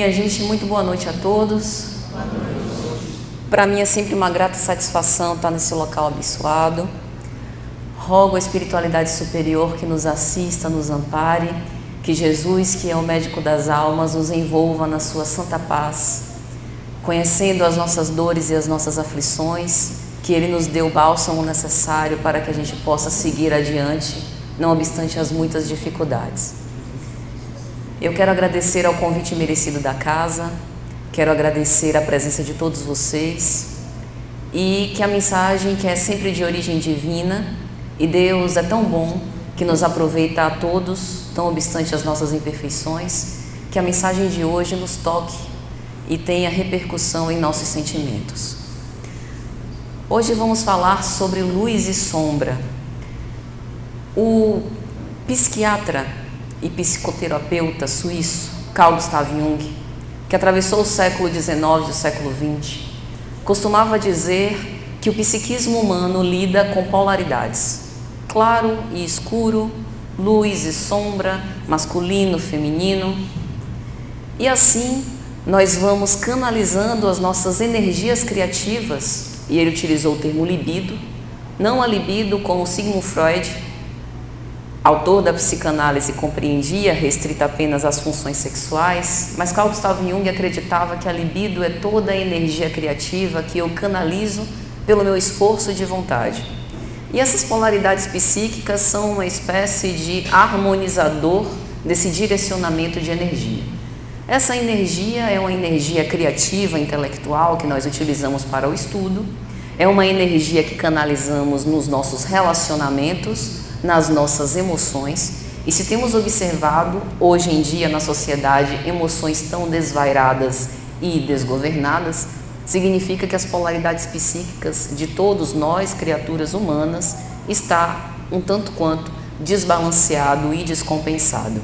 Minha gente, muito boa noite a todos. Para mim é sempre uma grata satisfação estar nesse local abençoado. Rogo a espiritualidade superior que nos assista, nos ampare, que Jesus, que é o médico das almas, nos envolva na sua santa paz, conhecendo as nossas dores e as nossas aflições, que Ele nos dê o bálsamo necessário para que a gente possa seguir adiante, não obstante as muitas dificuldades. Eu quero agradecer ao convite merecido da casa, quero agradecer a presença de todos vocês e que a mensagem, que é sempre de origem divina, e Deus é tão bom que nos aproveita a todos, não obstante as nossas imperfeições, que a mensagem de hoje nos toque e tenha repercussão em nossos sentimentos. Hoje vamos falar sobre luz e sombra. O psiquiatra e psicoterapeuta suíço Carl Gustav Jung, que atravessou o século XIX e o século XX, costumava dizer que o psiquismo humano lida com polaridades, claro e escuro, luz e sombra, masculino, feminino, e assim nós vamos canalizando as nossas energias criativas, e ele utilizou o termo libido, não a libido como Sigmund Freud, autor da psicanálise, compreendia restrita apenas às funções sexuais, mas Carl Gustav Jung acreditava que a libido é toda a energia criativa que eu canalizo pelo meu esforço de vontade. E essas polaridades psíquicas são uma espécie de harmonizador desse direcionamento de energia. Essa energia é uma energia criativa, intelectual, que nós utilizamos para o estudo, é uma energia que canalizamos nos nossos relacionamentos, nas nossas emoções, e se temos observado hoje em dia na sociedade emoções tão desvairadas e desgovernadas, significa que as polaridades psíquicas de todos nós, criaturas humanas, está um tanto quanto desbalanceado e descompensado.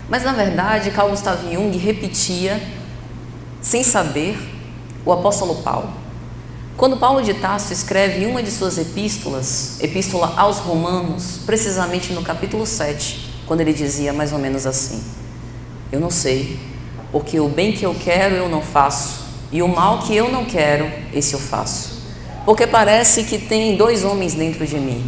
Mas na verdade, Carl Gustav Jung repetia, sem saber, o apóstolo Paulo. Quando Paulo de Tarso escreve uma de suas epístolas, Epístola aos Romanos, precisamente no capítulo 7, quando ele dizia mais ou menos assim: eu não sei, porque o bem que eu quero eu não faço, e o mal que eu não quero, esse eu faço. Porque parece que tem dois homens dentro de mim.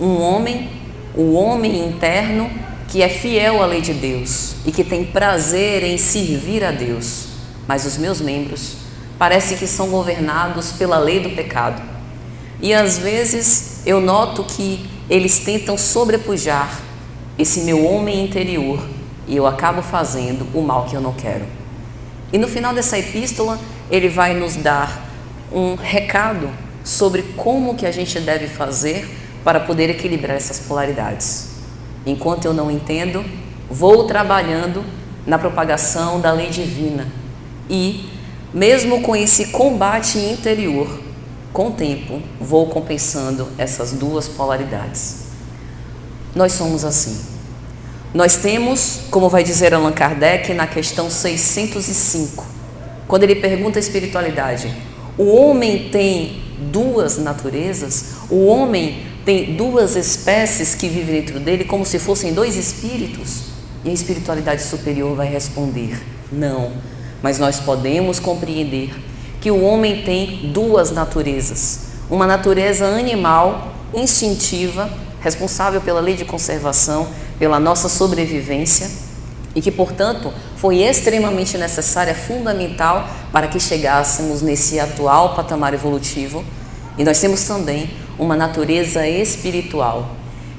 Um homem, o homem interno, que é fiel à lei de Deus e que tem prazer em servir a Deus, mas os meus membros parece que são governados pela lei do pecado. E às vezes eu noto que eles tentam sobrepujar esse meu homem interior e eu acabo fazendo o mal que eu não quero. E no final dessa epístola ele vai nos dar um recado sobre como que a gente deve fazer para poder equilibrar essas polaridades. Enquanto eu não entendo, vou trabalhando na propagação da lei divina e mesmo com esse combate interior, com o tempo, vou compensando essas duas polaridades. Nós somos assim. Nós temos, como vai dizer Allan Kardec na questão 605, quando ele pergunta a espiritualidade, o homem tem duas naturezas? O homem tem duas espécies que vivem dentro dele como se fossem dois espíritos? E a espiritualidade superior vai responder, não. Mas nós podemos compreender que o homem tem duas naturezas. Uma natureza animal, instintiva, responsável pela lei de conservação, pela nossa sobrevivência, e que, portanto, foi extremamente necessária, fundamental para que chegássemos nesse atual patamar evolutivo. E nós temos também uma natureza espiritual,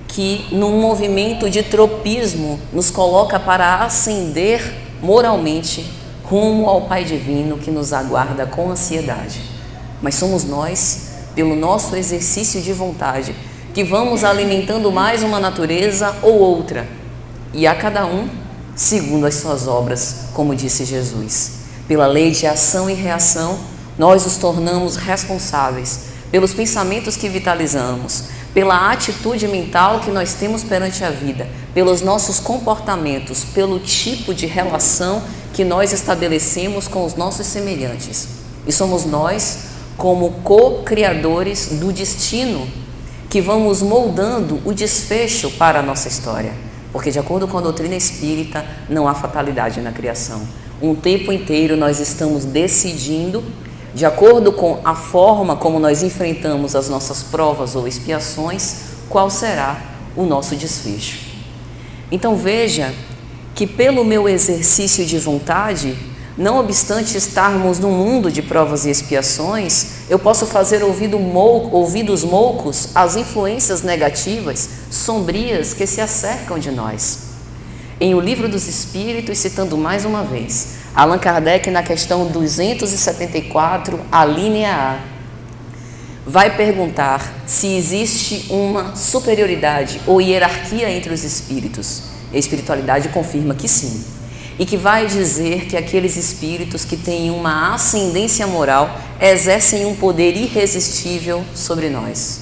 que num movimento de tropismo nos coloca para ascender moralmente rumo ao Pai Divino que nos aguarda com ansiedade. Mas somos nós, pelo nosso exercício de vontade, que vamos alimentando mais uma natureza ou outra, e a cada um segundo as suas obras, como disse Jesus. Pela lei de ação e reação, nós os tornamos responsáveis pelos pensamentos que vitalizamos, pela atitude mental que nós temos perante a vida, pelos nossos comportamentos, pelo tipo de relação que nós estabelecemos com os nossos semelhantes. E somos nós, como co-criadores do destino, que vamos moldando o desfecho para a nossa história. Porque, de acordo com a doutrina espírita, não há fatalidade na criação. Um tempo inteiro nós estamos decidindo, de acordo com a forma como nós enfrentamos as nossas provas ou expiações, qual será o nosso desfecho. Então veja que pelo meu exercício de vontade, não obstante estarmos num mundo de provas e expiações, eu posso fazer ouvidos moucos às influências negativas, sombrias que se acercam de nós. Em O Livro dos Espíritos, citando mais uma vez, Allan Kardec, na questão 274, a linha A, vai perguntar se existe uma superioridade ou hierarquia entre os espíritos. A espiritualidade confirma que sim. E que vai dizer que aqueles espíritos que têm uma ascendência moral exercem um poder irresistível sobre nós.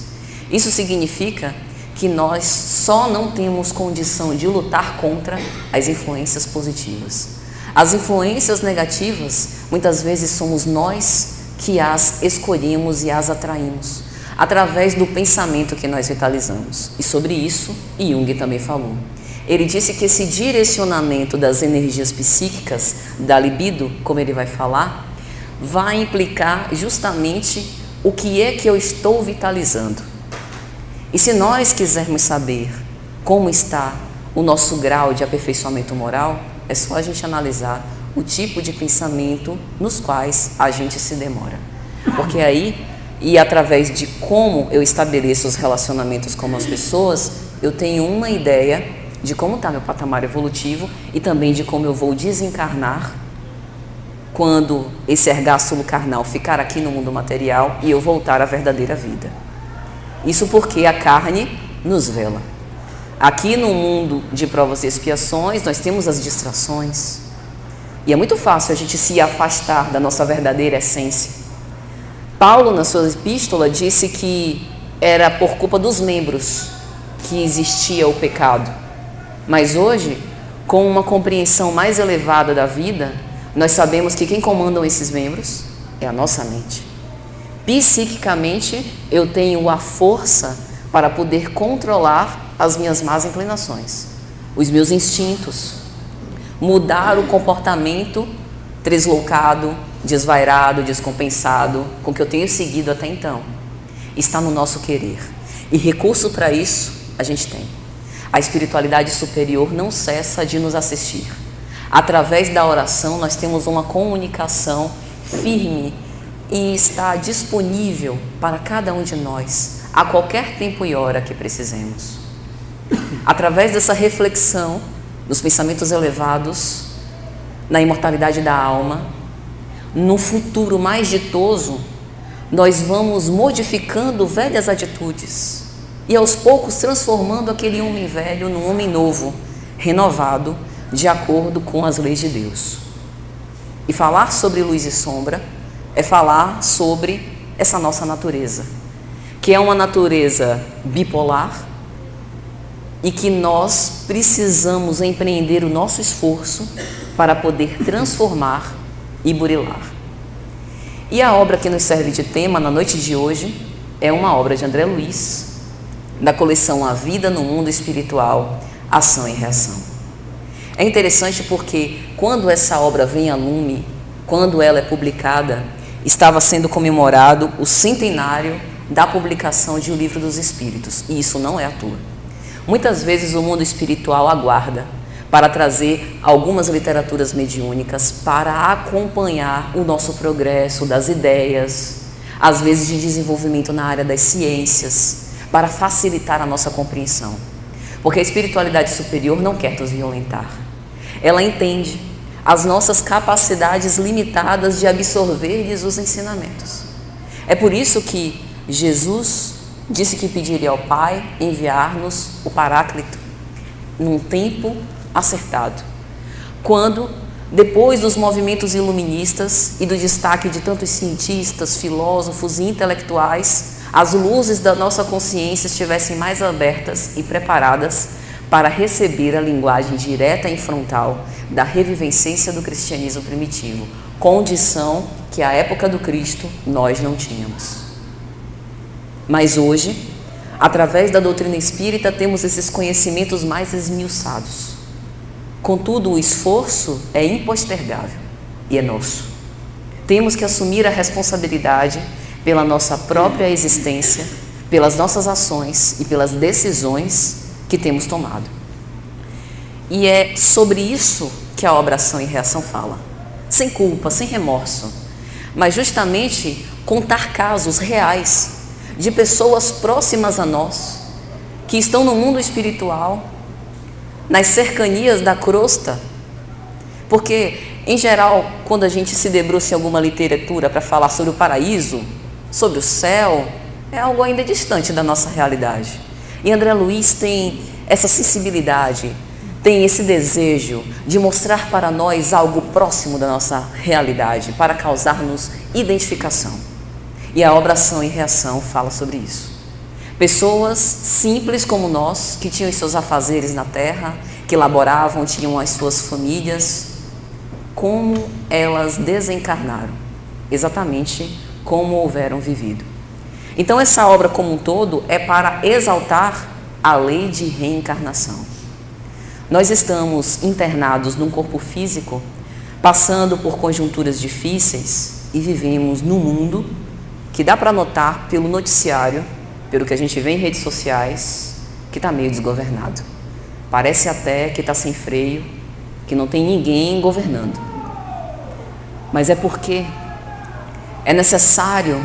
Isso significa que nós só não temos condição de lutar contra as influências positivas. As influências negativas, muitas vezes somos nós que as escolhemos e as atraímos, através do pensamento que nós vitalizamos. E sobre isso, Jung também falou. Ele disse que esse direcionamento das energias psíquicas, da libido, como ele vai falar, vai implicar justamente o que é que eu estou vitalizando. E se nós quisermos saber como está o nosso grau de aperfeiçoamento moral, é só a gente analisar o tipo de pensamento nos quais a gente se demora. Porque aí, e através de como eu estabeleço os relacionamentos com as pessoas, eu tenho uma ideia de como está meu patamar evolutivo e também de como eu vou desencarnar quando esse ergástulo carnal ficar aqui no mundo material e eu voltar à verdadeira vida. Isso porque a carne nos vela. Aqui no mundo de provas e expiações, nós temos as distrações. E é muito fácil a gente se afastar da nossa verdadeira essência. Paulo, na sua epístola, disse que era por culpa dos membros que existia o pecado. Mas hoje, com uma compreensão mais elevada da vida, nós sabemos que quem comandam esses membros é a nossa mente. Psiquicamente, eu tenho a força para poder controlar as minhas más inclinações, os meus instintos, mudar o comportamento tresloucado, desvairado, descompensado, com que eu tenho seguido até então. Está no nosso querer. E recurso para isso a gente tem. A espiritualidade superior não cessa de nos assistir. Através da oração, nós temos uma comunicação firme e está disponível para cada um de nós, a qualquer tempo e hora que precisemos. Através dessa reflexão, dos pensamentos elevados, na imortalidade da alma, no futuro mais ditoso, nós vamos modificando velhas atitudes e aos poucos transformando aquele homem velho num homem novo, renovado, de acordo com as leis de Deus. E falar sobre luz e sombra é falar sobre essa nossa natureza, que é uma natureza bipolar e que nós precisamos empreender o nosso esforço para poder transformar e burilar. E a obra que nos serve de tema na noite de hoje é uma obra de André Luiz, da coleção A Vida no Mundo Espiritual, Ação e Reação. É interessante porque quando essa obra vem a lume, quando ela é publicada, estava sendo comemorado o centenário da publicação de O Livro dos Espíritos, e isso não é à toa. Muitas vezes o mundo espiritual aguarda para trazer algumas literaturas mediúnicas para acompanhar o nosso progresso das ideias, às vezes de desenvolvimento na área das ciências, para facilitar a nossa compreensão. Porque a espiritualidade superior não quer nos violentar. Ela entende as nossas capacidades limitadas de absorver-lhes os ensinamentos. É por isso que Jesus disse que pediria ao Pai enviar-nos o Paráclito num tempo acertado. Quando, depois dos movimentos iluministas e do destaque de tantos cientistas, filósofos e intelectuais, as luzes da nossa consciência estivessem mais abertas e preparadas para receber a linguagem direta e frontal da revivescência do cristianismo primitivo, condição que à época do Cristo nós não tínhamos. Mas hoje, através da doutrina espírita, temos esses conhecimentos mais esmiuçados. Contudo, o esforço é impostergável. e é nosso. Temos que assumir a responsabilidade pela nossa própria existência, pelas nossas ações e pelas decisões que temos tomado. E é sobre isso que a obra Ação e Reação fala. Sem culpa, sem remorso, mas justamente contar casos reais de pessoas próximas a nós, que estão no mundo espiritual, nas cercanias da crosta. Porque, em geral, quando a gente se debruça em alguma literatura para falar sobre o paraíso, sobre o céu, é algo ainda distante da nossa realidade. E André Luiz tem essa sensibilidade, tem esse desejo de mostrar para nós algo próximo da nossa realidade, para causar-nos identificação. E a obra Ação e Reação fala sobre isso. Pessoas simples como nós, que tinham os seus afazeres na terra, que laboravam, tinham as suas famílias, como elas desencarnaram, exatamente como houveram vivido. Então essa obra como um todo é para exaltar a lei de reencarnação. Nós estamos internados num corpo físico, passando por conjunturas difíceis e vivemos num mundo que dá para notar pelo noticiário, pelo que a gente vê em redes sociais, que está meio desgovernado. Parece até que está sem freio, que não tem ninguém governando. Mas é porque é necessário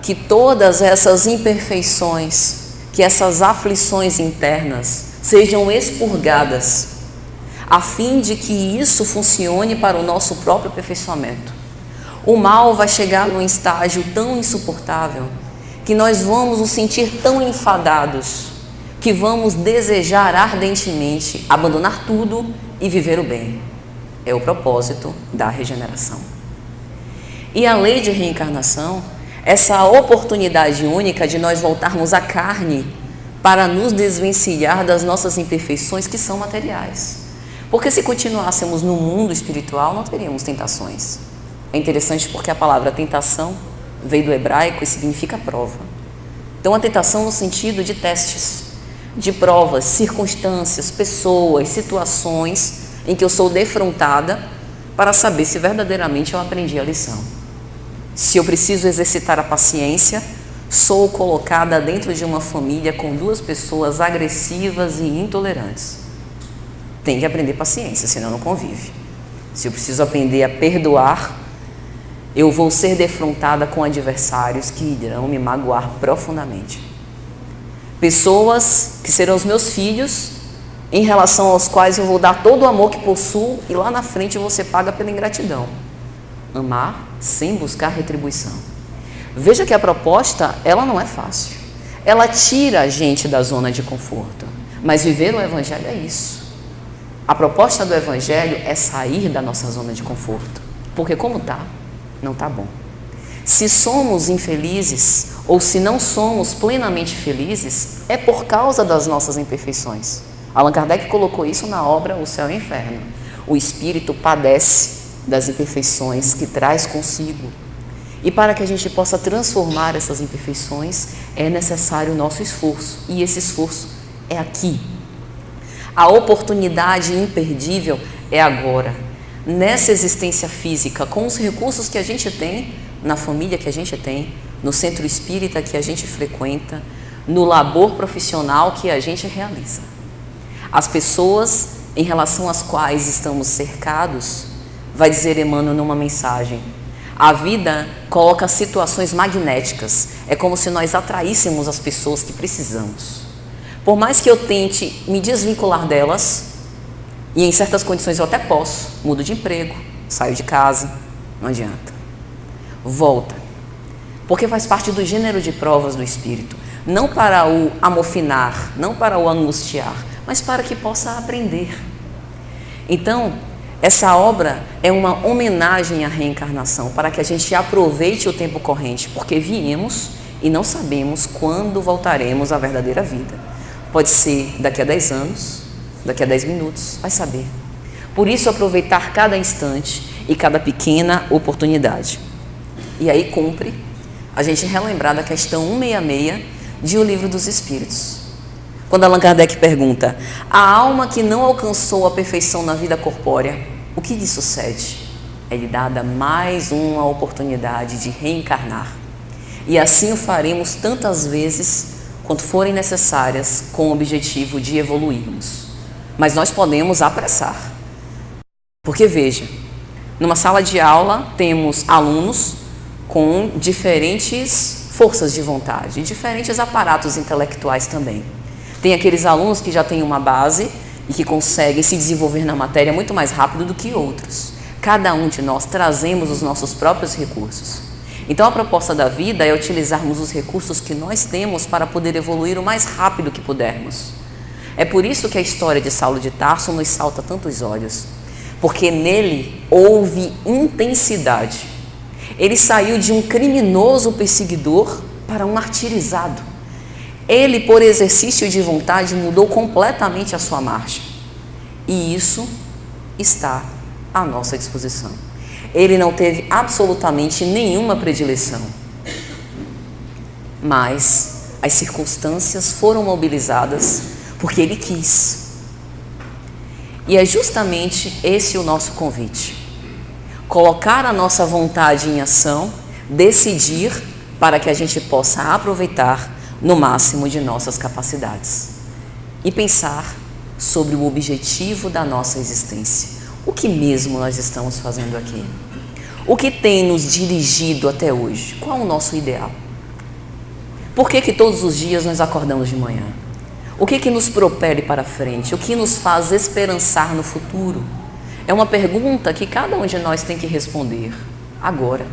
que todas essas imperfeições, que essas aflições internas sejam expurgadas, a fim de que isso funcione para o nosso próprio aperfeiçoamento. O mal vai chegar num estágio tão insuportável que nós vamos nos sentir tão enfadados que vamos desejar ardentemente abandonar tudo e viver o bem. É o propósito da regeneração. E a lei de reencarnação, essa oportunidade única de nós voltarmos à carne para nos desvencilhar das nossas imperfeições que são materiais. Porque se continuássemos no mundo espiritual, não teríamos tentações. É interessante porque a palavra tentação veio do hebraico e significa prova. Então a tentação no sentido de testes, de provas, circunstâncias, pessoas, situações em que eu sou defrontada para saber se verdadeiramente eu aprendi a lição. Se eu preciso exercitar a paciência, sou colocada dentro de uma família com 2 pessoas agressivas e intolerantes. Tem que aprender paciência, senão não convive. Se eu preciso aprender a perdoar, eu vou ser defrontada com adversários que irão me magoar profundamente. Pessoas que serão os meus filhos, em relação aos quais eu vou dar todo o amor que possuo e lá na frente você paga pela ingratidão. Amar sem buscar retribuição. Veja que a proposta, ela não é fácil. Ela tira a gente da zona de conforto. Mas viver o Evangelho é isso. A proposta do Evangelho é sair da nossa zona de conforto. Porque como está, não está bom. Se somos infelizes ou se não somos plenamente felizes, é por causa das nossas imperfeições. Allan Kardec colocou isso na obra O Céu e o Inferno. O espírito padece das imperfeições que traz consigo. E para que a gente possa transformar essas imperfeições, é necessário o nosso esforço. E esse esforço é aqui. A oportunidade imperdível é agora. Nessa existência física, com os recursos que a gente tem, na família que a gente tem, no centro espírita que a gente frequenta, no labor profissional que a gente realiza. As pessoas em relação às quais estamos cercados, vai dizer Emmanuel numa mensagem, a vida coloca situações magnéticas, é como se nós atraíssemos as pessoas que precisamos. Por mais que eu tente me desvincular delas, e em certas condições eu até posso, mudo de emprego, saio de casa, não adianta. Volta, porque faz parte do gênero de provas do Espírito, não para o amofinar, não para o angustiar, mas para que possa aprender. Então, essa obra é uma homenagem à reencarnação, para que a gente aproveite o tempo corrente, porque viemos e não sabemos quando voltaremos à verdadeira vida. Pode ser daqui a 10 anos, daqui a 10 minutos, vai saber. Por isso, aproveitar cada instante e cada pequena oportunidade. E aí cumpre a gente relembrar da questão 166 de O Livro dos Espíritos. Quando Allan Kardec pergunta, a alma que não alcançou a perfeição na vida corpórea, o que lhe sucede? é-lhe dada mais uma oportunidade de reencarnar. E assim o faremos tantas vezes quanto forem necessárias com o objetivo de evoluirmos. Mas nós podemos apressar. Porque veja, numa sala de aula temos alunos com diferentes forças de vontade, diferentes aparatos intelectuais também. Tem aqueles alunos que já têm uma base e que conseguem se desenvolver na matéria muito mais rápido do que outros. Cada um de nós trazemos os nossos próprios recursos. Então a proposta da vida é utilizarmos os recursos que nós temos para poder evoluir o mais rápido que pudermos. É por isso que a história de Saulo de Tarso nos salta tantos olhos, porque nele houve intensidade. Ele saiu de um criminoso perseguidor para um martirizado. Ele, por exercício de vontade, mudou completamente a sua marcha. E isso está à nossa disposição. Ele não teve absolutamente nenhuma predileção. Mas as circunstâncias foram mobilizadas porque ele quis. E é justamente esse o nosso convite. Colocar a nossa vontade em ação, decidir para que a gente possa aproveitar no máximo de nossas capacidades. E pensar sobre o objetivo da nossa existência. O que mesmo nós estamos fazendo aqui? O que tem nos dirigido até hoje? Qual é o nosso ideal? Por que todos os dias nós acordamos de manhã? O que nos propele para frente? O que nos faz esperançar no futuro? É uma pergunta que cada um de nós tem que responder agora.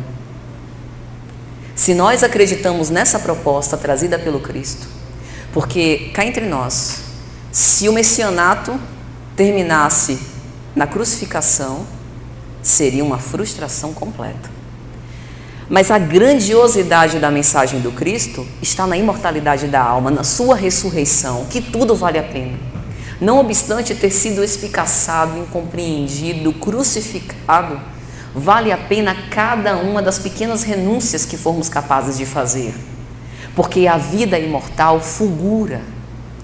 Se nós acreditamos nessa proposta trazida pelo Cristo, porque cá entre nós, se o messianato terminasse na crucificação, seria uma frustração completa. Mas a grandiosidade da mensagem do Cristo está na imortalidade da alma, na sua ressurreição, que tudo vale a pena. Não obstante ter sido espicaçado, incompreendido, crucificado, vale a pena cada uma das pequenas renúncias que formos capazes de fazer. Porque a vida imortal fulgura.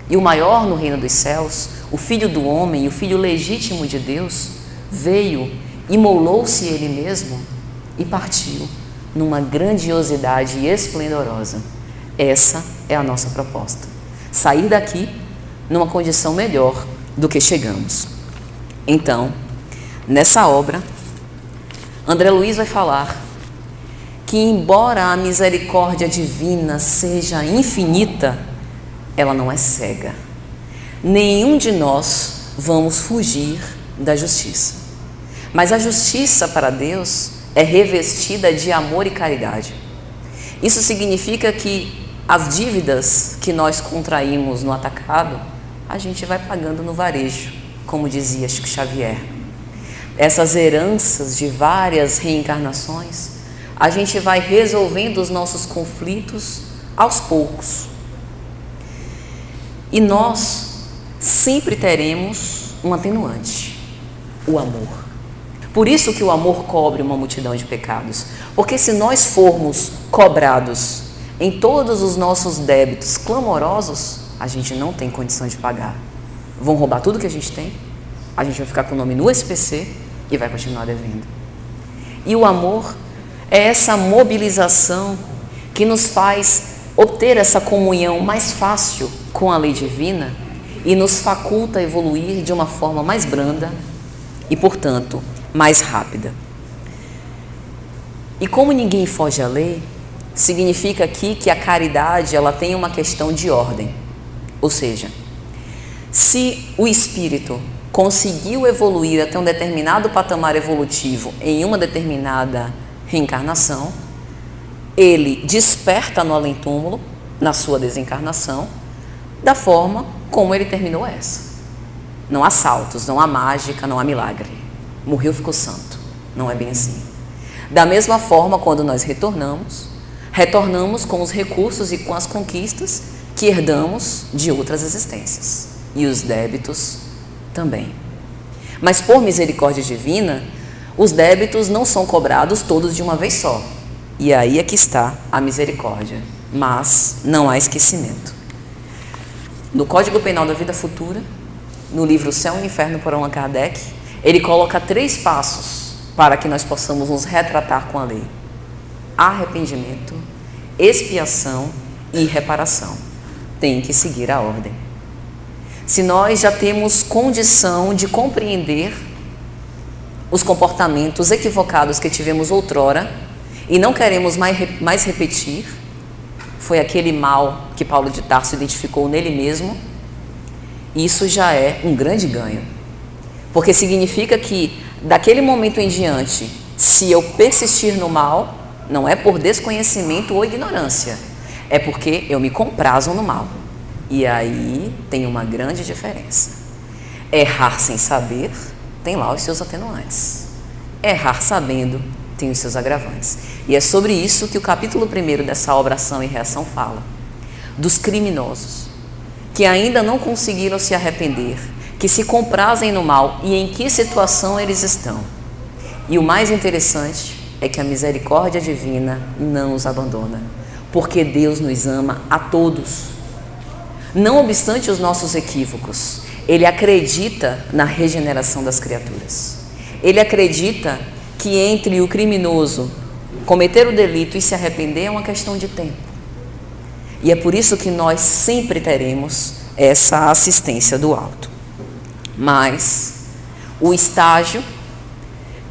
E o maior no reino dos céus, o Filho do homem, o Filho legítimo de Deus, veio, imolou-se ele mesmo e partiu numa grandiosidade esplendorosa. Essa é a nossa proposta. Sair daqui numa condição melhor do que chegamos. Então, nessa obra, André Luiz vai falar que, embora a misericórdia divina seja infinita, ela não é cega. Nenhum de nós vamos fugir da justiça. Mas a justiça para Deus é revestida de amor e caridade. Isso significa que as dívidas que nós contraímos no atacado, a gente vai pagando no varejo, como dizia Chico Xavier. Essas heranças de várias reencarnações, a gente vai resolvendo os nossos conflitos aos poucos. E nós sempre teremos um atenuante, o amor. Por isso que o amor cobre uma multidão de pecados. Porque se nós formos cobrados em todos os nossos débitos clamorosos, a gente não tem condição de pagar. Vão roubar tudo que a gente tem, a gente vai ficar com o nome no SPC e vai continuar devendo. E o amor é essa mobilização que nos faz obter essa comunhão mais fácil com a lei divina e nos faculta a evoluir de uma forma mais branda e, portanto, mais rápida. E como ninguém foge à lei, significa aqui que a caridade ela tem uma questão de ordem. Ou seja, se o espírito conseguiu evoluir até um determinado patamar evolutivo em uma determinada reencarnação, ele desperta no além-túmulo, na sua desencarnação, da forma como ele terminou essa. Não há saltos, não há mágica, não há milagre. Morreu, ficou santo. Não é bem assim. Da mesma forma, quando nós retornamos com os recursos e com as conquistas que herdamos de outras existências. E os débitos também. Mas por misericórdia divina, os débitos não são cobrados todos de uma vez só. E aí é que está a misericórdia. Mas não há esquecimento. No Código Penal da Vida Futura, no livro Céu e Inferno por Allan Kardec, ele coloca 3 passos para que nós possamos nos retratar com a lei: arrependimento, expiação e reparação. Tem que seguir a ordem. Se nós já temos condição de compreender os comportamentos equivocados que tivemos outrora e não queremos mais repetir, foi aquele mal que Paulo de Tarso identificou nele mesmo, isso já é um grande ganho. Porque significa que, daquele momento em diante, se eu persistir no mal, não é por desconhecimento ou ignorância, é porque eu me comprazo no mal. E aí tem uma grande diferença. Errar sem saber tem lá os seus atenuantes. Errar sabendo tem os seus agravantes. E é sobre isso que o capítulo 1 dessa obra Ação e Reação fala. Dos criminosos, que ainda não conseguiram se arrepender, que se comprazem no mal e em que situação eles estão. E o mais interessante é que a misericórdia divina não os abandona, porque Deus nos ama a todos. Não obstante os nossos equívocos, Ele acredita na regeneração das criaturas. Ele acredita que entre o criminoso cometer o delito e se arrepender é uma questão de tempo. E é por isso que nós sempre teremos essa assistência do alto. Mas o estágio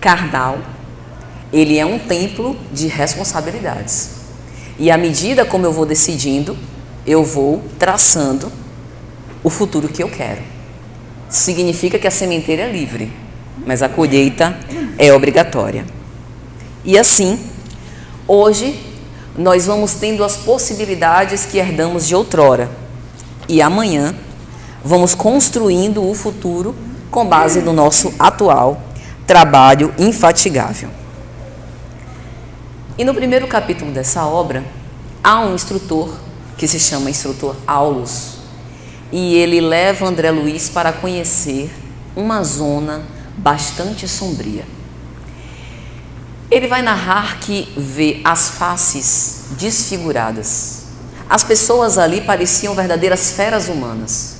carnal, ele é um templo de responsabilidades. E à medida como eu vou decidindo, eu vou traçando o futuro que eu quero. Significa que a sementeira é livre, mas a colheita é obrigatória. E assim, hoje, nós vamos tendo as possibilidades que herdamos de outrora. E amanhã, vamos construindo o futuro com base no nosso atual trabalho infatigável. E no primeiro capítulo dessa obra, há um instrutor que se chama Instrutor Aulus, e ele leva André Luiz para conhecer uma zona bastante sombria. Ele vai narrar que vê as faces desfiguradas. As pessoas ali pareciam verdadeiras feras humanas.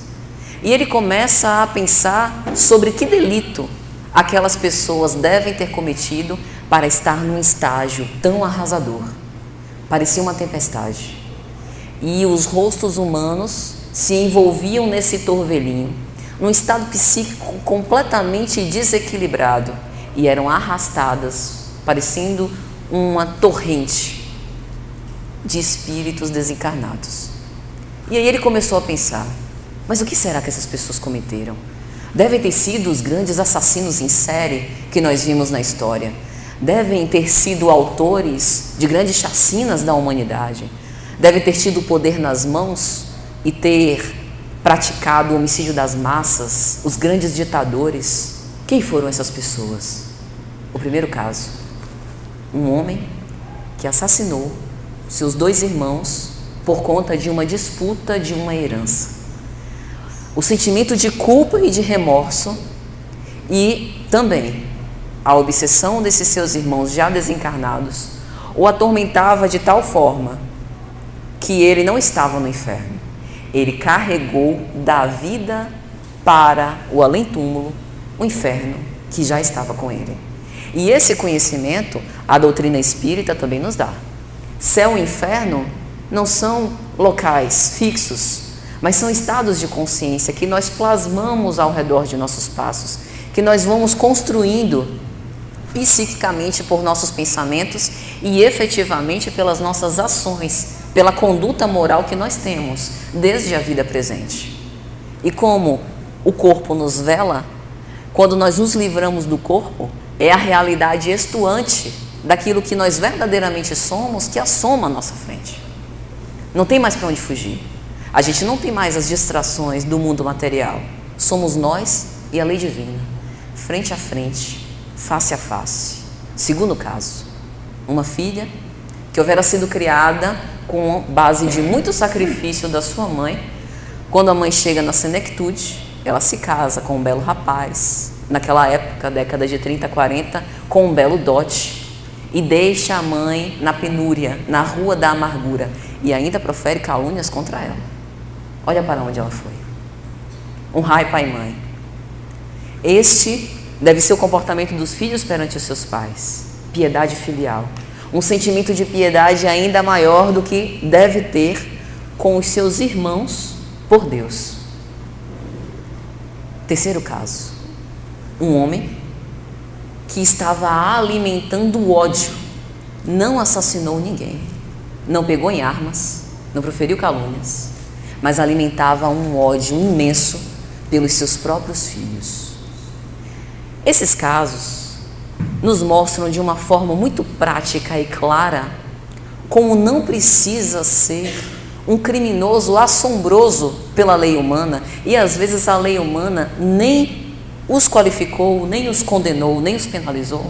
E ele começa a pensar sobre que delito aquelas pessoas devem ter cometido para estar num estágio tão arrasador. Parecia uma tempestade. E os rostos humanos se envolviam nesse torvelinho, num estado psíquico completamente desequilibrado, e eram arrastadas, parecendo uma torrente de espíritos desencarnados. E aí ele começou a pensar: mas o que será que essas pessoas cometeram? Devem ter sido os grandes assassinos em série que nós vimos na história. Devem ter sido autores de grandes chacinas da humanidade. Devem ter tido o poder nas mãos e ter praticado o homicídio das massas, os grandes ditadores. Quem foram essas pessoas? O primeiro caso, um homem que assassinou seus 2 irmãos por conta de uma disputa de uma herança. O sentimento de culpa e de remorso e também a obsessão desses seus irmãos já desencarnados o atormentava de tal forma que ele não estava no inferno. Ele carregou da vida para o além-túmulo, o inferno que já estava com ele. E esse conhecimento a doutrina espírita também nos dá. Céu e inferno não são locais fixos, mas são estados de consciência que nós plasmamos ao redor de nossos passos, que nós vamos construindo psiquicamente por nossos pensamentos e efetivamente pelas nossas ações, pela conduta moral que nós temos desde a vida presente. E como o corpo nos vela, quando nós nos livramos do corpo, é a realidade estuante daquilo que nós verdadeiramente somos que assoma à nossa frente. Não tem mais para onde fugir. A gente não tem mais as distrações do mundo material. Somos nós e a lei divina, frente a frente, face a face. Segundo caso, uma filha que houvera sido criada com base de muito sacrifício da sua mãe. Quando a mãe chega na senectude, ela se casa com um belo rapaz, naquela época, década de 30, 40, com um belo dote, e deixa a mãe na penúria, na rua da amargura, e ainda profere calúnias contra ela. Olha para onde ela foi. Honrai pai e mãe. Este deve ser o comportamento dos filhos perante os seus pais. Piedade filial. Um sentimento de piedade ainda maior do que deve ter com os seus irmãos por Deus. Terceiro caso. Um homem que estava alimentando o ódio, não assassinou ninguém, não pegou em armas, não proferiu calúnias, mas alimentava um ódio imenso pelos seus próprios filhos. Esses casos nos mostram de uma forma muito prática e clara como não precisa ser um criminoso assombroso pela lei humana, e às vezes a lei humana nem os qualificou, nem os condenou, nem os penalizou.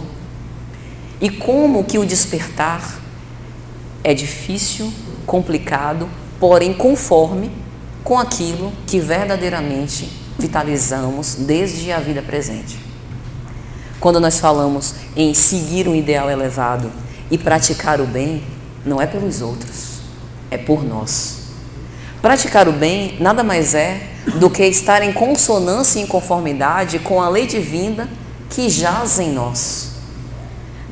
E como que o despertar é difícil, complicado, porém conforme com aquilo que verdadeiramente vitalizamos desde a vida presente. Quando nós falamos em seguir um ideal elevado e praticar o bem, não é pelos outros, é por nós. Praticar o bem nada mais é do que estar em consonância e em conformidade com a lei divina que jaz em nós.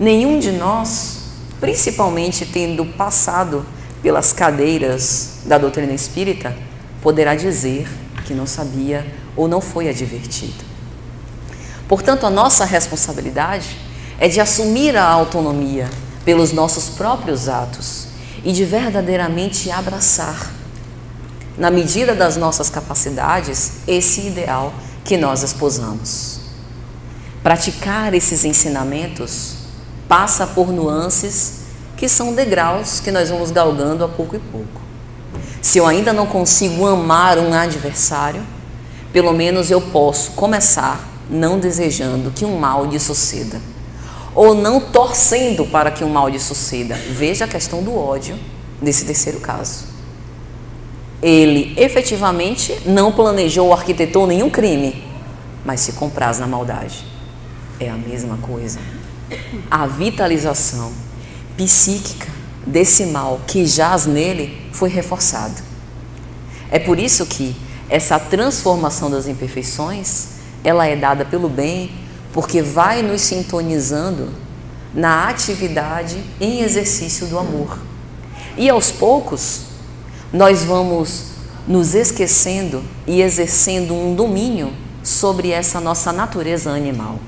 Nenhum de nós, principalmente tendo passado pelas cadeiras da doutrina espírita, poderá dizer que não sabia ou não foi advertido. Portanto, a nossa responsabilidade é de assumir a autonomia pelos nossos próprios atos e de verdadeiramente abraçar, na medida das nossas capacidades, esse ideal que nós esposamos. Praticar esses ensinamentos passa por nuances que são degraus que nós vamos galgando a pouco e pouco. Se eu ainda não consigo amar um adversário, pelo menos eu posso começar não desejando que um mal lhe suceda, ou não torcendo para que um mal lhe suceda. Veja a questão do ódio nesse terceiro caso. Ele efetivamente não planejou ou arquitetou nenhum crime, mas se compraz na maldade. É a mesma coisa. A vitalização psíquica desse mal que jaz nele foi reforçada. É por isso que essa transformação das imperfeições, ela é dada pelo bem, porque vai nos sintonizando na atividade em exercício do amor. E aos poucos, nós vamos nos esquecendo e exercendo um domínio sobre essa nossa natureza animal.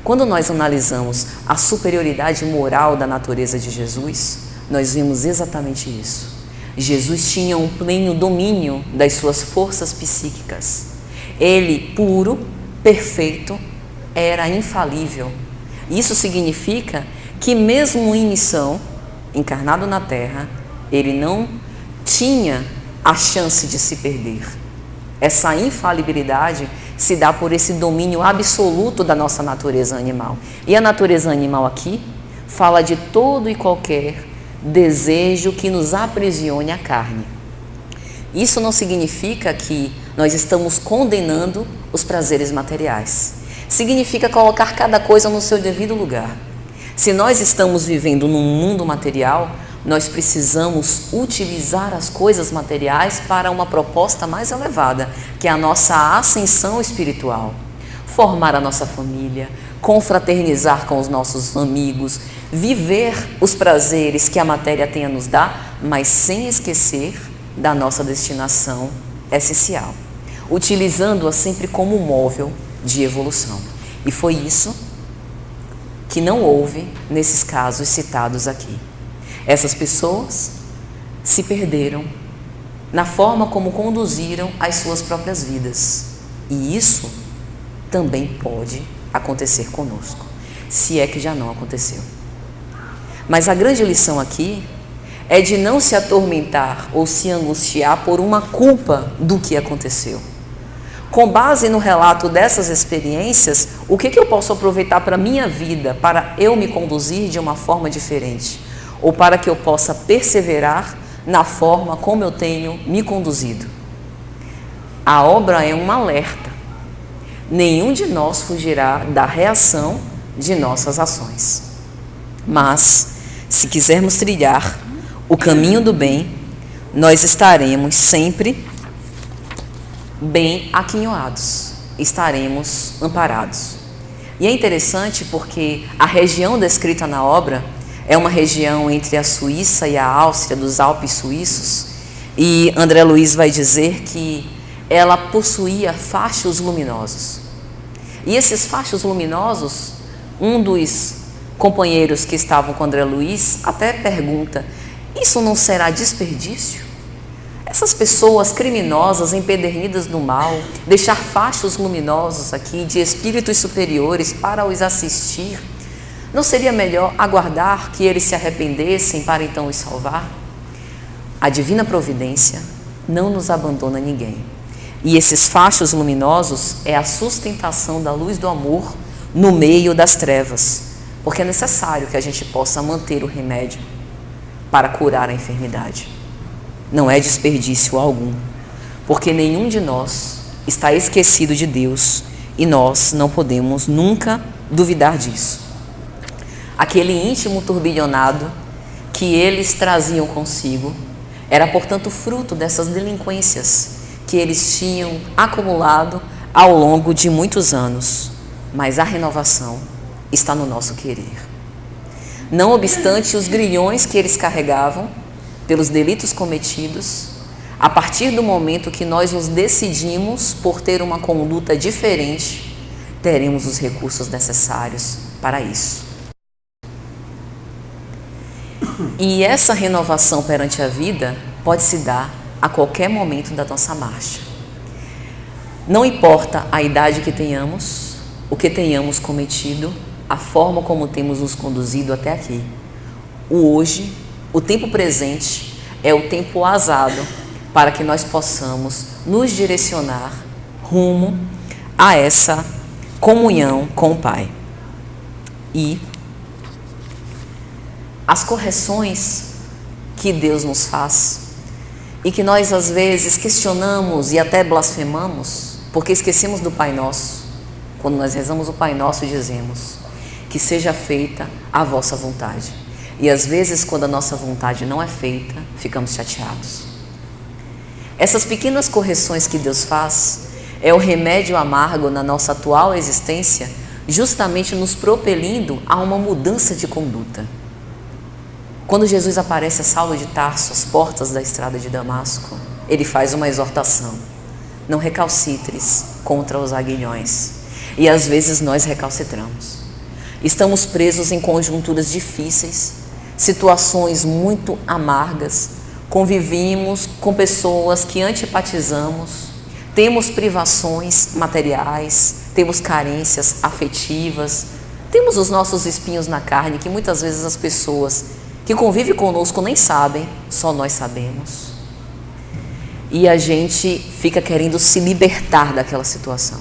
Quando nós analisamos a superioridade moral da natureza de Jesus, nós vimos exatamente isso. Jesus tinha um pleno domínio das suas forças psíquicas. Ele, puro, perfeito, era infalível. Isso significa que mesmo em missão, encarnado na Terra, ele não tinha a chance de se perder. Essa infalibilidade se dá por esse domínio absoluto da nossa natureza animal. E a natureza animal aqui fala de todo e qualquer desejo que nos aprisione a carne. Isso não significa que nós estamos condenando os prazeres materiais. Significa colocar cada coisa no seu devido lugar. Se nós estamos vivendo num mundo material, nós precisamos utilizar as coisas materiais para uma proposta mais elevada, que é a nossa ascensão espiritual. Formar a nossa família, confraternizar com os nossos amigos, viver os prazeres que a matéria tem a nos dar, mas sem esquecer da nossa destinação essencial, utilizando-a sempre como móvel de evolução. E foi isso que não houve nesses casos citados aqui. Essas pessoas se perderam na forma como conduziram as suas próprias vidas. E isso também pode acontecer conosco, se é que já não aconteceu. Mas a grande lição aqui é de não se atormentar ou se angustiar por uma culpa do que aconteceu. Com base no relato dessas experiências, o que eu posso aproveitar para a minha vida, para eu me conduzir de uma forma diferente? Ou para que eu possa perseverar na forma como eu tenho me conduzido. A obra é um alerta. Nenhum de nós fugirá da reação de nossas ações. Mas, se quisermos trilhar o caminho do bem, nós estaremos sempre bem aquinhoados, estaremos amparados. E é interessante porque a região descrita na obra é uma região entre a Suíça e a Áustria, dos Alpes suíços, e André Luiz vai dizer que ela possuía fachos luminosos. E esses fachos luminosos, um dos companheiros que estavam com André Luiz até pergunta: isso não será desperdício? Essas pessoas criminosas, empedernidas no mal, deixar fachos luminosos aqui de espíritos superiores para os assistir, não seria melhor aguardar que eles se arrependessem para então os salvar? A divina providência não nos abandona ninguém. E esses fachos luminosos é a sustentação da luz do amor no meio das trevas, porque é necessário que a gente possa manter o remédio para curar a enfermidade. Não é desperdício algum, porque nenhum de nós está esquecido de Deus e nós não podemos nunca duvidar disso. Aquele íntimo turbilhonado que eles traziam consigo era, portanto, fruto dessas delinquências que eles tinham acumulado ao longo de muitos anos, mas a renovação está no nosso querer. Não obstante os grilhões que eles carregavam pelos delitos cometidos, a partir do momento que nós nos decidimos por ter uma conduta diferente, teremos os recursos necessários para isso. E essa renovação perante a vida pode se dar a qualquer momento da nossa marcha. Não importa a idade que tenhamos, o que tenhamos cometido, a forma como temos nos conduzido até aqui. O hoje, o tempo presente, é o tempo azado para que nós possamos nos direcionar rumo a essa comunhão com o Pai. E as correções que Deus nos faz e que nós às vezes questionamos e até blasfemamos, porque esquecemos do Pai Nosso. Quando nós rezamos o Pai Nosso, dizemos: que seja feita a vossa vontade. E às vezes, quando a nossa vontade não é feita, ficamos chateados. Essas pequenas correções que Deus faz é o remédio amargo na nossa atual existência, justamente nos propelindo a uma mudança de conduta. Quando Jesus aparece a Saulo de Tarso, às portas da estrada de Damasco, ele faz uma exortação: não recalcitres contra os aguilhões. E às vezes nós recalcitramos. Estamos presos em conjunturas difíceis, situações muito amargas, convivimos com pessoas que antipatizamos, temos privações materiais, temos carências afetivas, temos os nossos espinhos na carne que muitas vezes as pessoas que convivem conosco nem sabem, só nós sabemos. E a gente fica querendo se libertar daquela situação.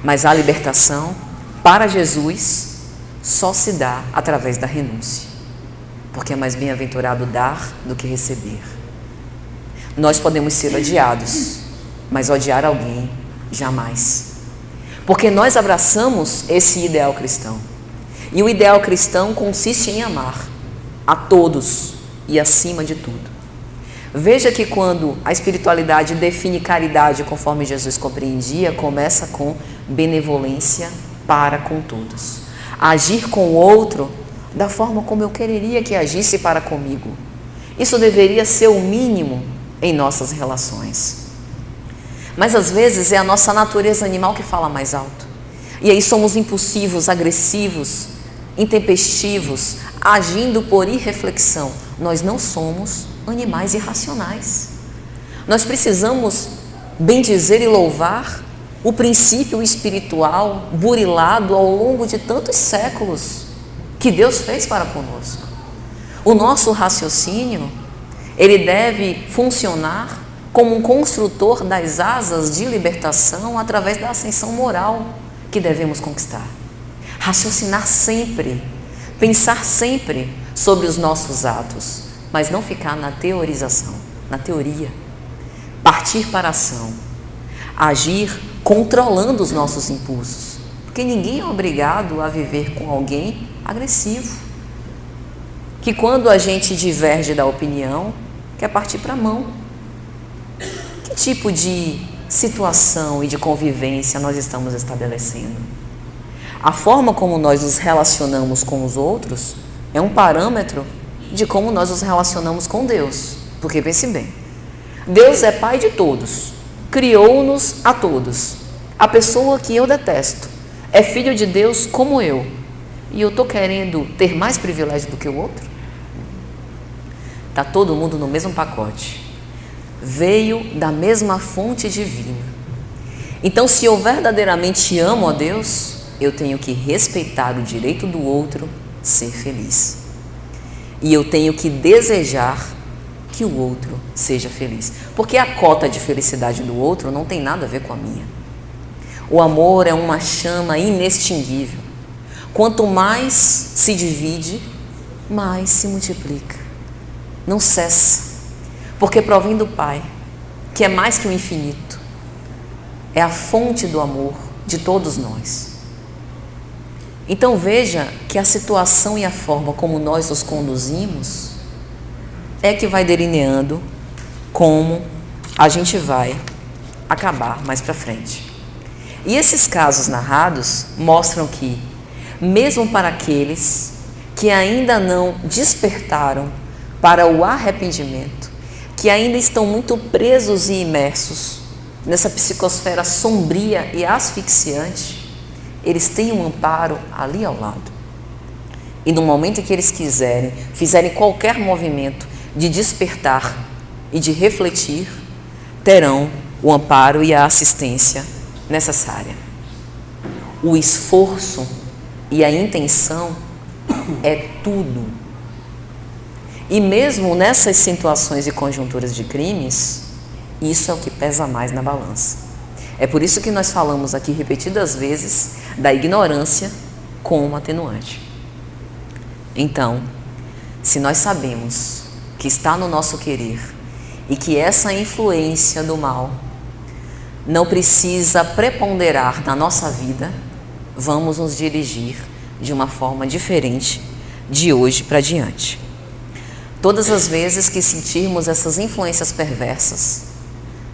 Mas a libertação, para Jesus, só se dá através da renúncia. Porque é mais bem-aventurado dar do que receber. Nós podemos ser odiados, mas odiar alguém, jamais. Porque nós abraçamos esse ideal cristão. E o ideal cristão consiste em amar a todos e acima de tudo. Veja que quando a espiritualidade define caridade conforme Jesus compreendia, começa com benevolência para com todos. Agir com o outro da forma como eu quereria que agisse para comigo. Isso deveria ser o mínimo em nossas relações. Mas às vezes é a nossa natureza animal que fala mais alto. E aí somos impulsivos, agressivos, intempestivos, agindo por irreflexão. Nós não somos animais irracionais. Nós precisamos bendizer e louvar o princípio espiritual burilado ao longo de tantos séculos que Deus fez para conosco. O nosso raciocínio, ele deve funcionar como um construtor das asas de libertação através da ascensão moral que devemos conquistar. Raciocinar sempre, pensar sempre sobre os nossos atos, mas não ficar na teorização, na teoria. Partir para a ação, agir controlando os nossos impulsos, porque ninguém é obrigado a viver com alguém agressivo, que quando a gente diverge da opinião, quer partir para a mão. Que tipo de situação e de convivência nós estamos estabelecendo? A forma como nós nos relacionamos com os outros é um parâmetro de como nós nos relacionamos com Deus. Porque pense bem, Deus é Pai de todos, criou-nos a todos. A pessoa que eu detesto é filho de Deus como eu, e eu estou querendo ter mais privilégio do que o outro? Está todo mundo no mesmo pacote. Veio da mesma fonte divina. Então, se eu verdadeiramente amo a Deus, eu tenho que respeitar o direito do outro ser feliz. E eu tenho que desejar que o outro seja feliz. Porque a cota de felicidade do outro não tem nada a ver com a minha. O amor é uma chama inextinguível. Quanto mais se divide, mais se multiplica. Não cessa. Porque provém do Pai, que é mais que o infinito. É a fonte do amor de todos nós. Então veja que a situação e a forma como nós nos conduzimos é que vai delineando como a gente vai acabar mais para frente. E esses casos narrados mostram que, mesmo para aqueles que ainda não despertaram para o arrependimento, que ainda estão muito presos e imersos nessa psicosfera sombria e asfixiante, eles têm um amparo ali ao lado. E no momento em que eles fizerem qualquer movimento de despertar e de refletir, terão o amparo e a assistência necessária. O esforço e a intenção é tudo. E mesmo nessas situações e conjunturas de crimes, isso é o que pesa mais na balança. É por isso que nós falamos aqui repetidas vezes da ignorância como atenuante. Então, se nós sabemos que está no nosso querer e que essa influência do mal não precisa preponderar na nossa vida, vamos nos dirigir de uma forma diferente de hoje para diante. Todas as vezes que sentirmos essas influências perversas,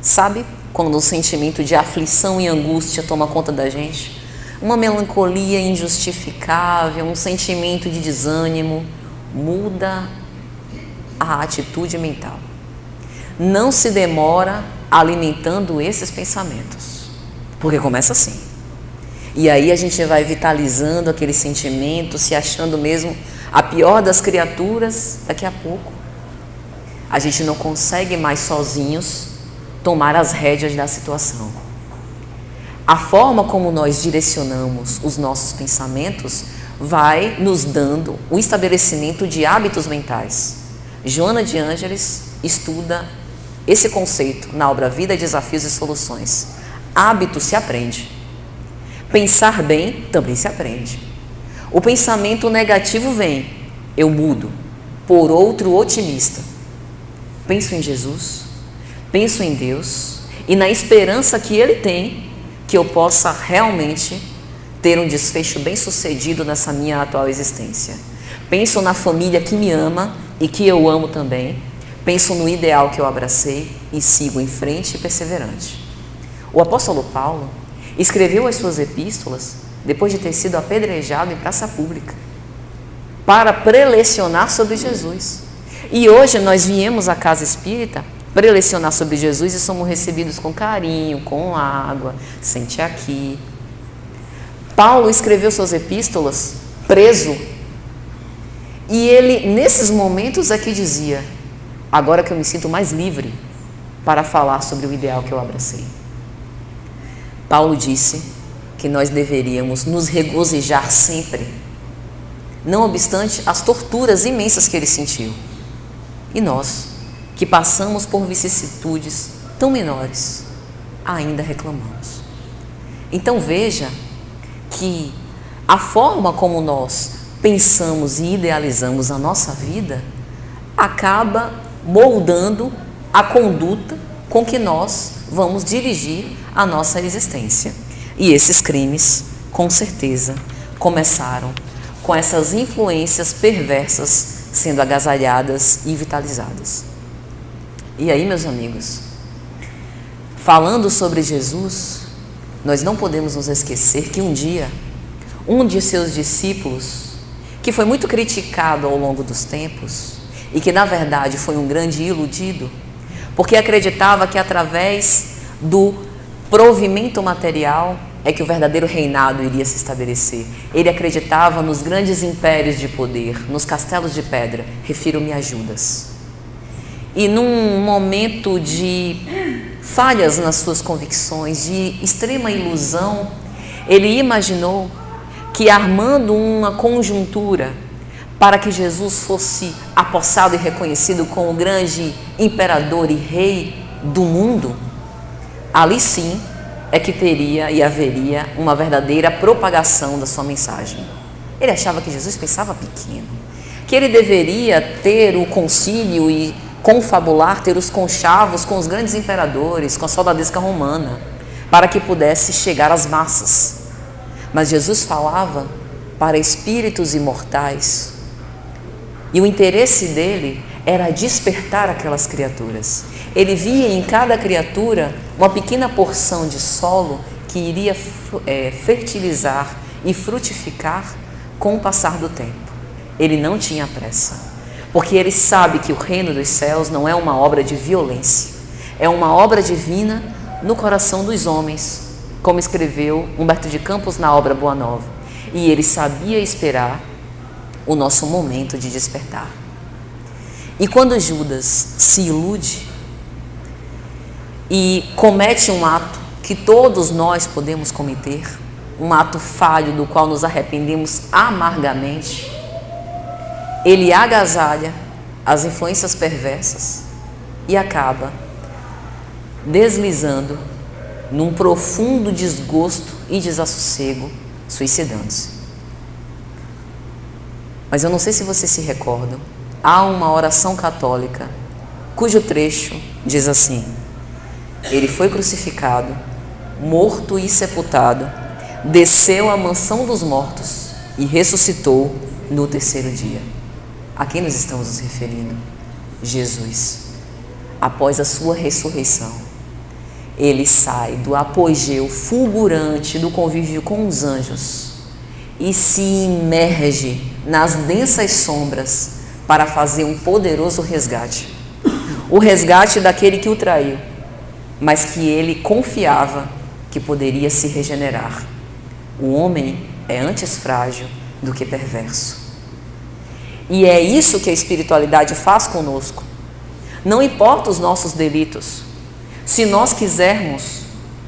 sabe quando um sentimento de aflição e angústia toma conta da gente? Uma melancolia injustificável, um sentimento de desânimo, muda a atitude mental. Não se demora alimentando esses pensamentos, porque começa assim. E aí a gente vai vitalizando aquele sentimento, se achando mesmo a pior das criaturas. Daqui a pouco a gente não consegue mais sozinhos tomar as rédeas da situação. A forma como nós direcionamos os nossos pensamentos vai nos dando o estabelecimento de hábitos mentais. Joana de Ângeles estuda esse conceito na obra Vida, Desafios e Soluções. Hábito se aprende. Pensar bem também se aprende. O pensamento negativo vem, eu mudo por outro otimista. Penso em Jesus, penso em Deus e na esperança que Ele tem que eu possa realmente ter um desfecho bem-sucedido nessa minha atual existência. Penso na família que me ama e que eu amo também. Penso no ideal que eu abracei e sigo em frente e perseverante. O apóstolo Paulo escreveu as suas epístolas depois de ter sido apedrejado em praça pública para prelecionar sobre Jesus. E hoje nós viemos à casa espírita prelecionar sobre Jesus e somos recebidos com carinho, com água, sente aqui. Paulo escreveu suas epístolas preso e ele, nesses momentos aqui dizia: agora que eu me sinto mais livre para falar sobre o ideal que eu abracei. Paulo disse que nós deveríamos nos regozijar sempre, não obstante as torturas imensas que ele sentiu. E nós, que passamos por vicissitudes tão menores, ainda reclamamos. Então veja que a forma como nós pensamos e idealizamos a nossa vida acaba moldando a conduta com que nós vamos dirigir a nossa existência. E esses crimes, com certeza, começaram com essas influências perversas sendo agasalhadas e vitalizadas. E aí, meus amigos, falando sobre Jesus, nós não podemos nos esquecer que um dia um de seus discípulos, que foi muito criticado ao longo dos tempos e que na verdade foi um grande iludido, porque acreditava que através do provimento material é que o verdadeiro reinado iria se estabelecer. Ele acreditava nos grandes impérios de poder, nos castelos de pedra. Refiro-me a Judas. E num momento de falhas nas suas convicções, de extrema ilusão, ele imaginou que, armando uma conjuntura para que Jesus fosse apossado e reconhecido como o grande imperador e rei do mundo, ali sim é que teria e haveria uma verdadeira propagação da sua mensagem. Ele achava que Jesus pensava pequeno, que ele deveria ter o concílio e confabular, ter os conchavos com os grandes imperadores, com a soldadesca romana, para que pudesse chegar às massas. Mas Jesus falava para espíritos imortais, e o interesse dele era despertar aquelas criaturas. Ele via em cada criatura uma pequena porção de solo que iria fertilizar e frutificar com o passar do tempo. Ele não tinha pressa, porque ele sabe que o reino dos céus não é uma obra de violência, é uma obra divina no coração dos homens, como escreveu Humberto de Campos na obra Boa Nova. E ele sabia esperar o nosso momento de despertar. E quando Judas se ilude e comete um ato que todos nós podemos cometer, um ato falho do qual nos arrependemos amargamente, ele agasalha as influências perversas e acaba deslizando num profundo desgosto e desassossego, suicidando-se. Mas eu não sei se vocês se recordam, há uma oração católica cujo trecho diz assim: ele foi crucificado, morto e sepultado, desceu à mansão dos mortos e ressuscitou no terceiro dia. A quem nós estamos nos referindo? Jesus. Após a sua ressurreição, ele sai do apogeu fulgurante do convívio com os anjos e se imerge nas densas sombras para fazer um poderoso resgate. O resgate daquele que o traiu, mas que ele confiava que poderia se regenerar. O homem é antes frágil do que perverso. E é isso que a espiritualidade faz conosco. Não importa os nossos delitos, se nós quisermos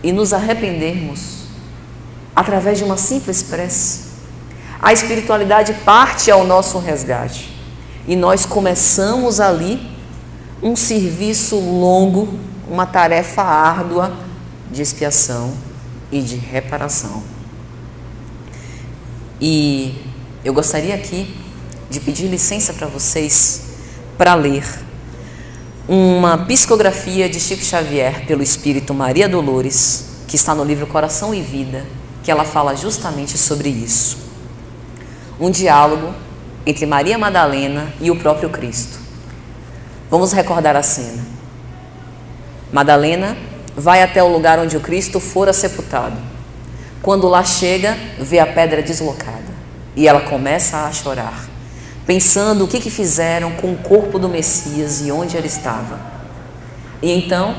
e nos arrependermos através de uma simples prece, a espiritualidade parte ao nosso resgate e nós começamos ali um serviço longo, uma tarefa árdua de expiação e de reparação. E eu gostaria aqui de pedir licença para vocês para ler uma psicografia de Chico Xavier pelo Espírito Maria Dolores, que está no livro Coração e Vida, que ela fala justamente sobre isso. Um diálogo entre Maria Madalena e o próprio Cristo. Vamos recordar a cena. Madalena vai até o lugar onde o Cristo fora sepultado. Quando lá chega, vê a pedra deslocada e ela começa a chorar, pensando o que fizeram com o corpo do Messias e onde ele estava. E então,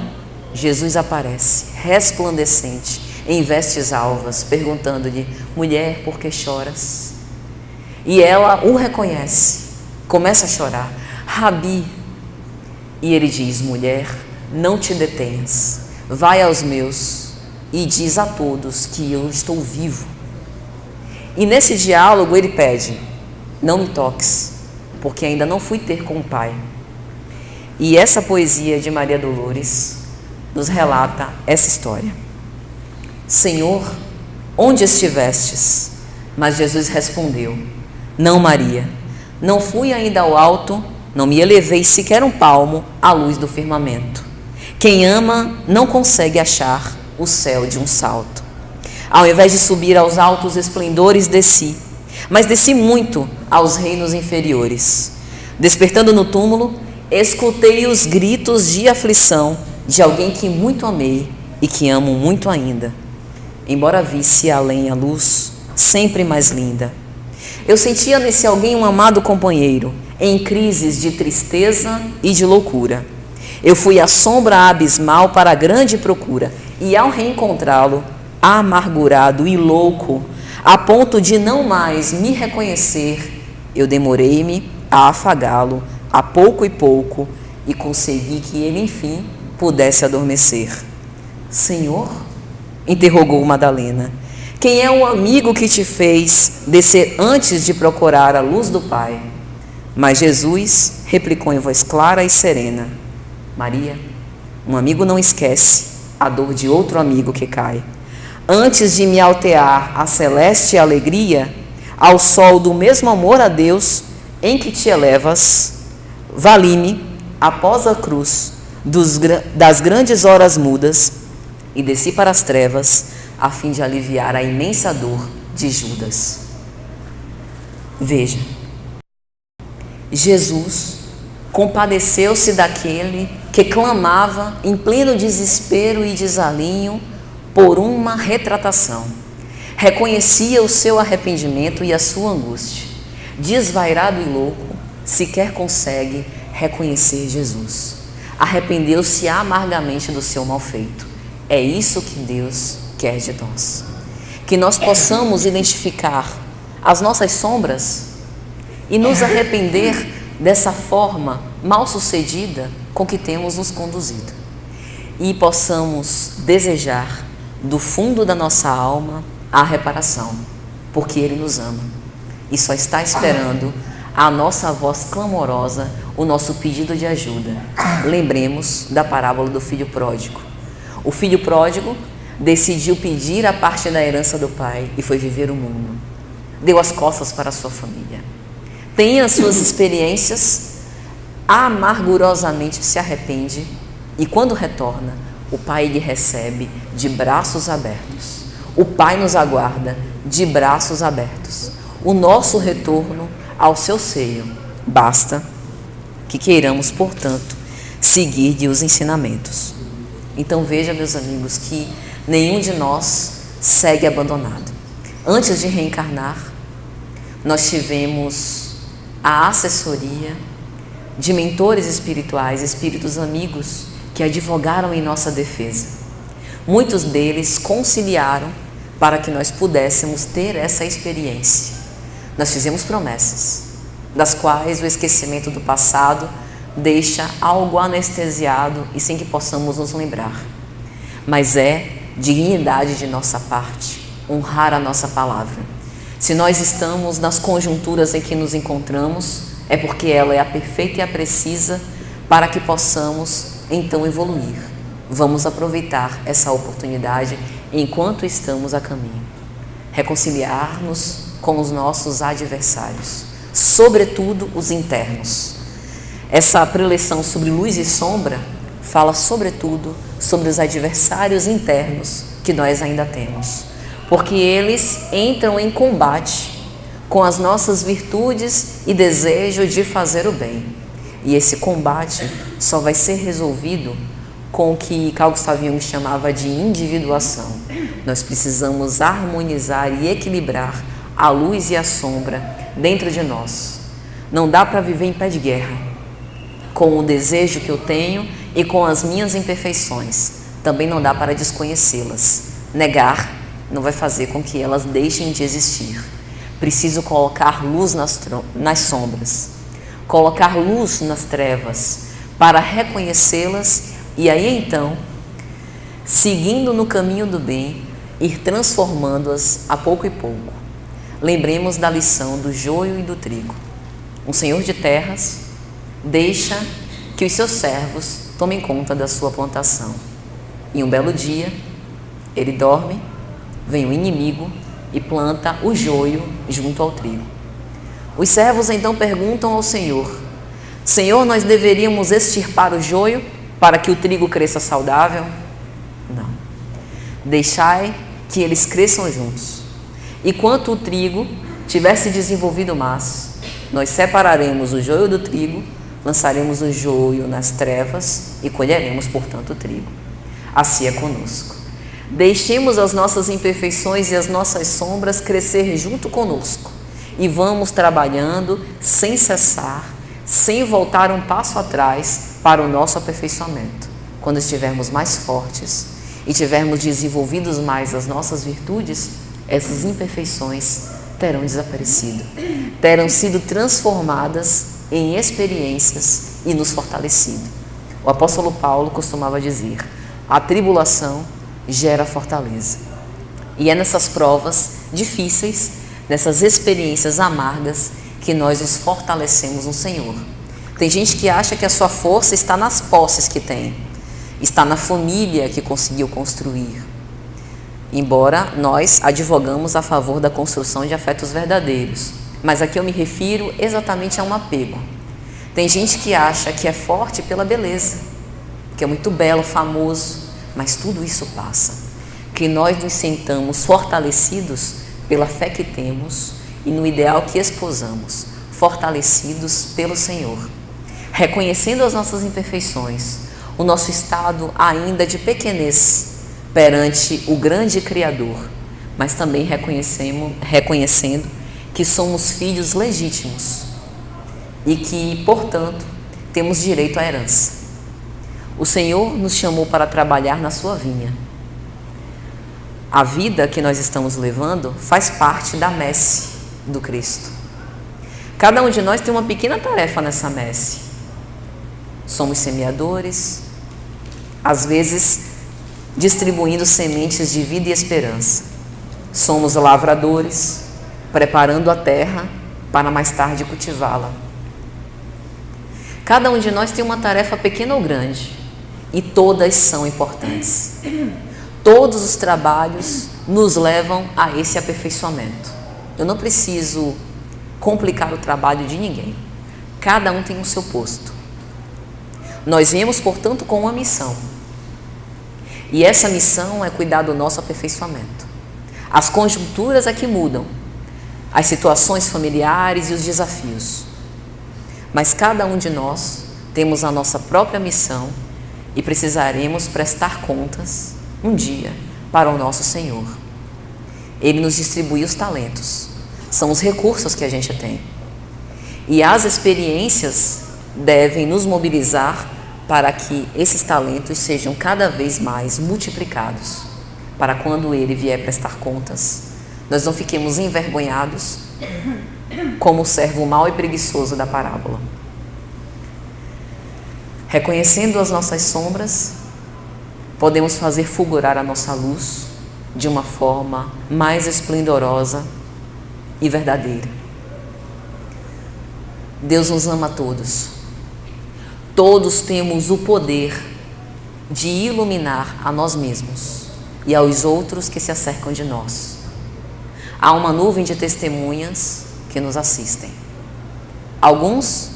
Jesus aparece, resplandecente, em vestes alvas, perguntando-lhe: mulher, por que choras? E ela o reconhece, começa a chorar: Rabi. E ele diz: mulher, não te detenhas, vai aos meus e diz a todos que eu estou vivo. E nesse diálogo ele pede: não me toques, porque ainda não fui ter com o Pai. E essa poesia de Maria Dolores nos relata essa história. Senhor, onde estivestes? Mas Jesus respondeu: não, Maria, não fui ainda ao alto, não me elevei sequer um palmo à luz do firmamento. Quem ama não consegue achar o céu de um salto. Ao invés de subir aos altos esplendores, desci, mas desci muito aos reinos inferiores. Despertando no túmulo, escutei os gritos de aflição de alguém que muito amei e que amo muito ainda. Embora visse além a luz, sempre mais linda. Eu sentia nesse alguém um amado companheiro, em crises de tristeza e de loucura. Eu fui à sombra abismal para a grande procura, e ao reencontrá-lo, amargurado e louco, a ponto de não mais me reconhecer, eu demorei-me a afagá-lo a pouco e pouco e consegui que ele, enfim, pudesse adormecer. Senhor? Interrogou Madalena. Quem é o amigo que te fez descer antes de procurar a luz do Pai? Mas Jesus replicou em voz clara e serena: Maria, um amigo não esquece a dor de outro amigo que cai. Antes de me altear a celeste alegria, ao sol do mesmo amor a Deus em que te elevas, vali-me após a cruz das grandes horas mudas e desci para as trevas a fim de aliviar a imensa dor de Judas. Veja, Jesus compadeceu-se daquele que clamava em pleno desespero e desalinho por uma retratação. Reconhecia o seu arrependimento e a sua angústia. Desvairado e louco, sequer consegue reconhecer Jesus. Arrependeu-se amargamente do seu mal feito. É isso que Deus quer de nós. Que nós possamos identificar as nossas sombras e nos arrepender dessa forma mal sucedida com que temos nos conduzido. E possamos desejar do fundo da nossa alma a reparação, porque Ele nos ama e só está esperando a nossa voz clamorosa, o nosso pedido de ajuda. Lembremos da parábola do filho pródigo. O filho pródigo decidiu pedir a parte da herança do pai e foi viver o mundo. Deu as costas para a sua família. Tem as suas experiências, amargurosamente se arrepende e quando retorna, o pai lhe recebe de braços abertos. O pai nos aguarda de braços abertos. O nosso retorno ao seu seio. Basta que queiramos, portanto, seguir-lhe os ensinamentos. Então veja, meus amigos, que nenhum de nós segue abandonado. Antes de reencarnar, nós tivemos a assessoria de mentores espirituais, espíritos amigos, que advogaram em nossa defesa. Muitos deles conciliaram para que nós pudéssemos ter essa experiência. Nós fizemos promessas, das quais o esquecimento do passado deixa algo anestesiado e sem que possamos nos lembrar. Mas é dignidade de nossa parte honrar a nossa palavra. Se nós estamos nas conjunturas em que nos encontramos, é porque ela é a perfeita e a precisa para que possamos então evoluir. Vamos aproveitar essa oportunidade enquanto estamos a caminho. Reconciliar-nos com os nossos adversários, sobretudo os internos. Essa preleção sobre luz e sombra fala sobretudo sobre os adversários internos que nós ainda temos, porque eles entram em combate com as nossas virtudes e desejo de fazer o bem. E esse combate só vai ser resolvido com o que Carl Gustav Jung chamava de individuação. Nós precisamos harmonizar e equilibrar a luz e a sombra dentro de nós. Não dá para viver em pé de guerra com o desejo que eu tenho e com as minhas imperfeições. Também não dá para desconhecê-las. Negar não vai fazer com que elas deixem de existir. Preciso colocar luz nas sombras, colocar luz nas trevas para reconhecê-las e aí então, seguindo no caminho do bem, ir transformando-as a pouco e pouco. Lembremos da lição do joio e do trigo. Um senhor de terras deixa que os seus servos tomem conta da sua plantação. E um belo dia, ele dorme, vem o inimigo e planta o joio junto ao trigo. Os servos então perguntam ao Senhor: Senhor, nós deveríamos extirpar o joio para que o trigo cresça saudável? Não. Deixai que eles cresçam juntos. E quanto o trigo tiver se desenvolvido mais, nós separaremos o joio do trigo, lançaremos o joio nas trevas e colheremos, portanto, o trigo. Assim é conosco. Deixemos as nossas imperfeições e as nossas sombras crescer junto conosco e vamos trabalhando sem cessar, sem voltar um passo atrás para o nosso aperfeiçoamento. Quando estivermos mais fortes e tivermos desenvolvidos mais as nossas virtudes, essas imperfeições terão desaparecido, terão sido transformadas em experiências e nos fortalecido. O apóstolo Paulo costumava dizer: a tribulação gera fortaleza. E é nessas provas difíceis, nessas experiências amargas, que nós nos fortalecemos no Senhor. Tem gente que acha que a sua força está nas posses que tem, está na família que conseguiu construir. Embora nós advogamos a favor da construção de afetos verdadeiros, mas aqui eu me refiro exatamente a um apego. Tem gente que acha que é forte pela beleza, que é muito belo, famoso, mas tudo isso passa. Que nós nos sintamos fortalecidos pela fé que temos e no ideal que esposamos, fortalecidos pelo Senhor, reconhecendo as nossas imperfeições, o nosso estado ainda de pequenez perante o grande Criador, mas também reconhecendo que somos filhos legítimos e que, portanto, temos direito à herança. O Senhor nos chamou para trabalhar na sua vinha. A vida que nós estamos levando faz parte da messe do Cristo. Cada um de nós tem uma pequena tarefa nessa messe. Somos semeadores, às vezes distribuindo sementes de vida e esperança. Somos lavradores, preparando a terra para mais tarde cultivá-la. Cada um de nós tem uma tarefa pequena ou grande, e todas são importantes. Todos os trabalhos nos levam a esse aperfeiçoamento. Eu não preciso complicar o trabalho de ninguém. Cada um tem o seu posto. Nós viemos, portanto, com uma missão. E essa missão é cuidar do nosso aperfeiçoamento. As conjunturas é que mudam, as situações familiares e os desafios. Mas cada um de nós temos a nossa própria missão e precisaremos prestar contas um dia para o nosso Senhor. Ele nos distribui os talentos, são os recursos que a gente tem. E as experiências devem nos mobilizar para que esses talentos sejam cada vez mais multiplicados, para quando Ele vier prestar contas, nós não fiquemos envergonhados como o servo mau e preguiçoso da parábola. Reconhecendo as nossas sombras, podemos fazer fulgurar a nossa luz de uma forma mais esplendorosa e verdadeira. Deus nos ama a todos. Todos temos o poder de iluminar a nós mesmos e aos outros que se acercam de nós. Há uma nuvem de testemunhas que nos assistem. Alguns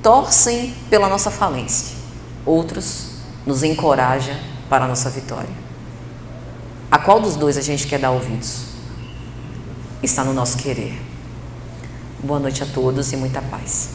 torcem pela nossa falência, outros nos encorajam para a nossa vitória. A qual dos dois a gente quer dar ouvidos? Está no nosso querer. Boa noite a todos e muita paz.